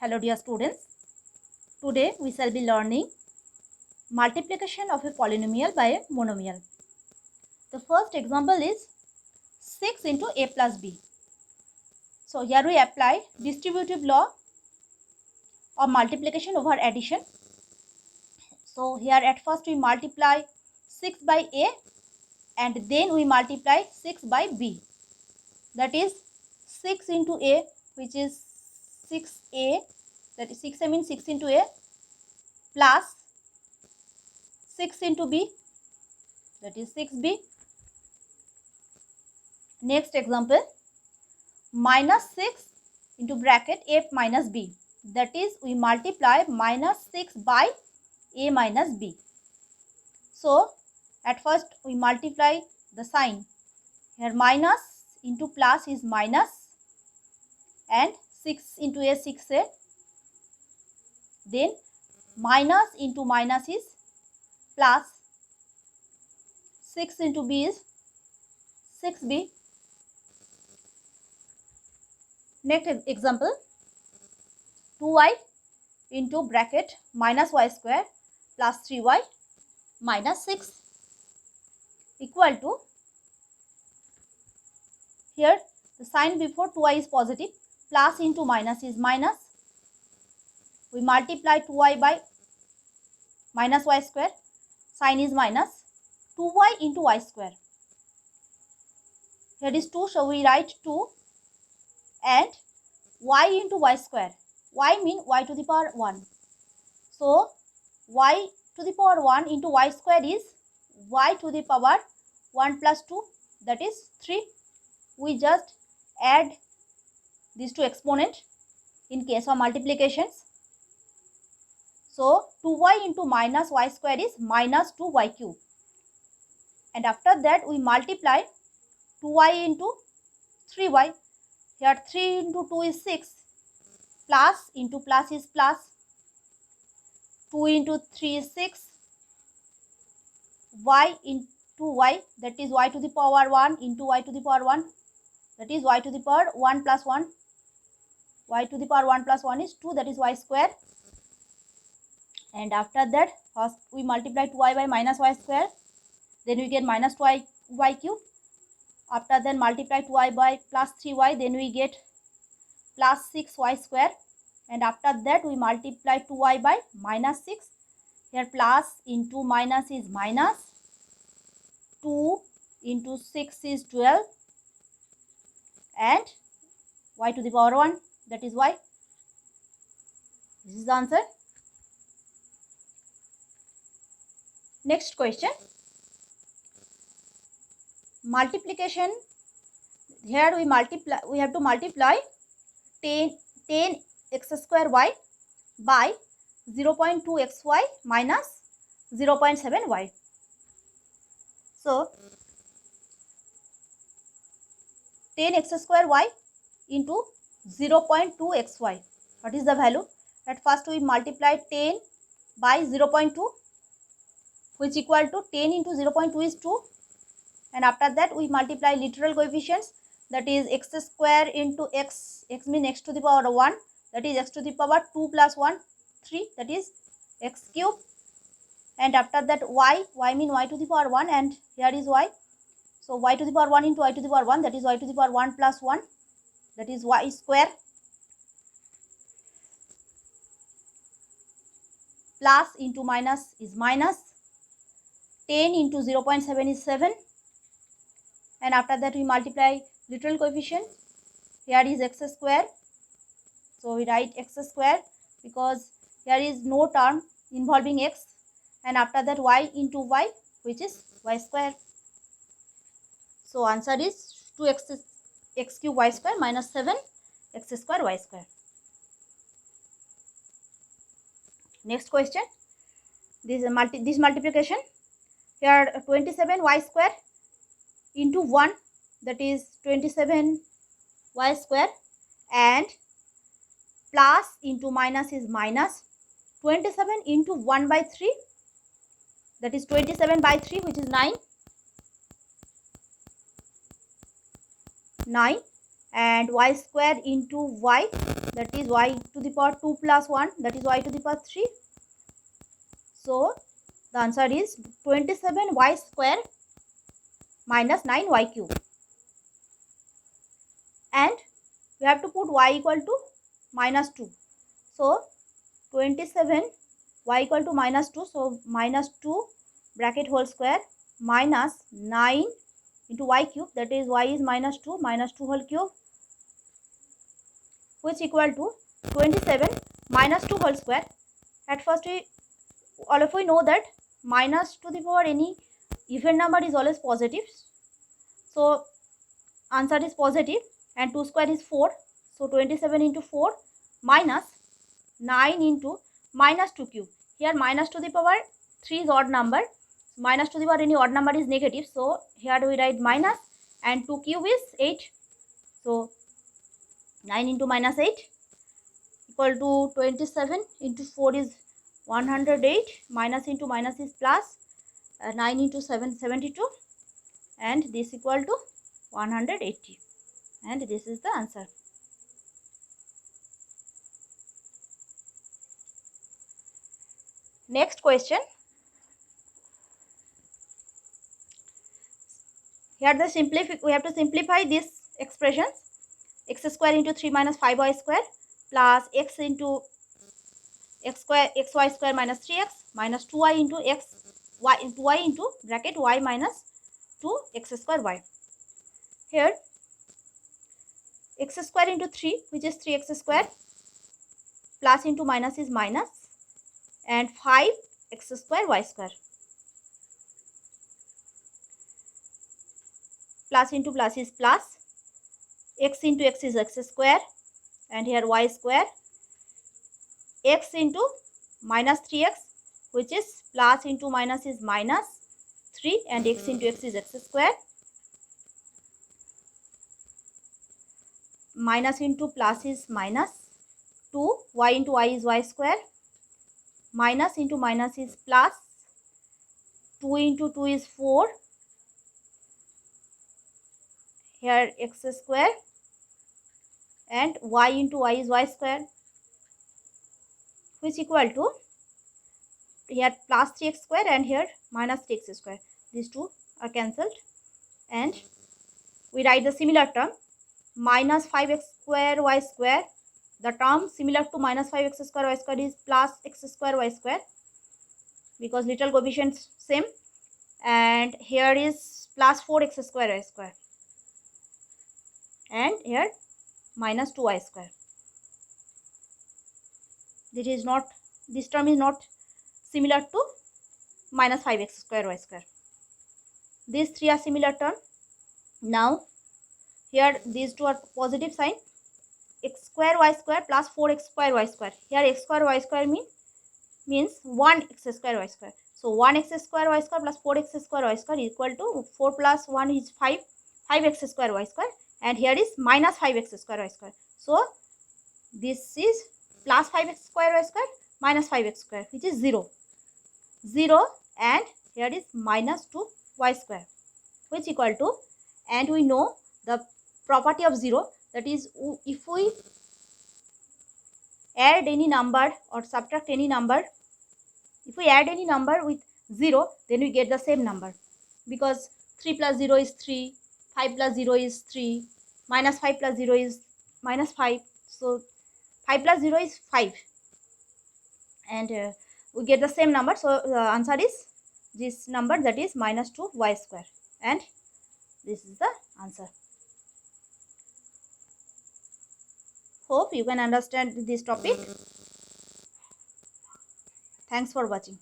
Hello dear students, today we shall be learning multiplication of a polynomial by a monomial. The first example is 6 into a plus b. So here we apply distributive law of multiplication over addition. So here at first we multiply 6 by a and then we multiply 6 by b. That is 6 into a, which is 6a, that is 6a means 6 into a, plus 6 into b, that is 6b. Next example, minus 6 into bracket a minus b, that is we multiply minus 6 by a minus b. So at first we multiply the sign. Here minus into plus is minus and 6 into a 6a, then minus into minus is plus, 6 into b is 6b. Next example, 2y into bracket minus y square plus 3y minus 6 equal to, here the sign before 2y is positive, plus into minus is minus. We multiply 2y by minus y square, sign is minus, 2y into y square. Here is 2, so we write 2 and y into y square. Y mean y to the power 1. So y to the power 1 into y square is y to the power 1 plus 2, that is 3. We just add these two exponents in case of multiplications. So 2y into minus y square is minus 2y cube. And after that we multiply 2y into 3y. Here 3 into 2 is 6. Plus into plus is plus. 2 into 3 is 6. Y into y, that is y to the power 1 into y to the power 1. That is y to the power 1 plus 1. Y to the power 1 plus 1 is 2, that is y square. And after that, first we multiply 2y by minus y square. Then we get minus 2y cube. After then multiply 2y by plus 3y. Then we get plus 6y square. And after that we multiply 2y by minus 6. Here plus into minus is minus. 2 into 6 is 12. And y to the power 1, that is y. This is the answer. Next question. Multiplication. Here we have to multiply 10 x square y by 0.2 xy minus 0.7 y. So 10 x square y into 0.2 xy. What is the value? At first we multiply 10 by 0.2, which equal to 10 into 0.2 is 2. And after that we multiply literal coefficients, that is x square into x means x to the power 1, that is x to the power 2 plus 1, 3, that is x cube. And after that y mean y to the power 1, and here is y. So y to the power 1 into y to the power 1, that is y to the power 1 plus 1, that is y square. Plus into minus is minus. 10 into 0.7 is 7. And after that we multiply literal coefficient. Here is x square. So we write x square because here is no term involving x. And after that y into y, which is y square. So answer is 2x cube y square minus 7 x square y square. Next question. This multiplication. Here 27 y square into 1, that is 27 y square, and plus into minus is minus. 27 into 1 by 3, that is 27 by 3, which is 9. 9 and y square into y, that is y to the power 2 plus 1, that is y to the power 3. So the answer is 27y square minus 9y cube. And we have to put y equal to minus 2. So 27 y equal to minus 2. So minus 2 bracket whole square minus 9 into y cube, that is y is minus 2 whole cube, which equal to 27 minus 2 whole square. At first all of we know that minus to the power any even number is always positive. So answer is positive, and 2 square is 4. So 27 into 4 minus 9 into minus 2 cube. Here minus to the power 3 is odd number. Minus to the power any odd number is negative. So here we write minus, and 2 cube is 8. So 9 into minus 8 equal to 27 into 4 is 108. Minus into minus is plus. 9 into 7 72, and this equal to 180, and this is the answer. Next question. Here we have to simplify these expressions. X square into 3 minus 5y square plus x into xy square minus 3x minus 2y into y into bracket y minus 2x square y. Here x square into 3, which is 3x square, plus into minus is minus, and 5x square y square, plus into plus is plus, x into x is x square, and here y square, x into minus 3x, which is plus into minus is minus 3, and x into x is x square, minus into plus is minus 2, y into y is y square, minus into minus is plus, 2 into 2 is 4, here x square, and y into y is y square, which equal to here plus 3x square and here minus 3x square. These two are cancelled, and we write the similar term minus 5x square y square. The term similar to minus 5x square y square is plus x square y square, because little coefficients same, and here is plus 4x square y square, and here minus 2y square. This term is not similar to minus 5x square y square. These three are similar term. Now here these two are positive sign, x square y square plus 4x square y square. Here x square y square means 1x square y square. So 1x square y square plus 4x square y square equal to 4 plus 1 is 5x square y square, and here is minus 5x square y square. So this is plus 5x square y square minus 5x square, which is 0, and here is minus 2y square, which equal to, and we know the property of 0, that is if we add any number or subtract any number, if we add any number with 0, then we get the same number, because 3 plus 0 is 3, 5 plus 0 is 3, minus 5 plus 0 is minus 5. So 5 plus 0 is 5, and we get the same number. So the answer is this number, that is minus 2y square, and this is the answer. Hope you can understand this topic. Thanks for watching.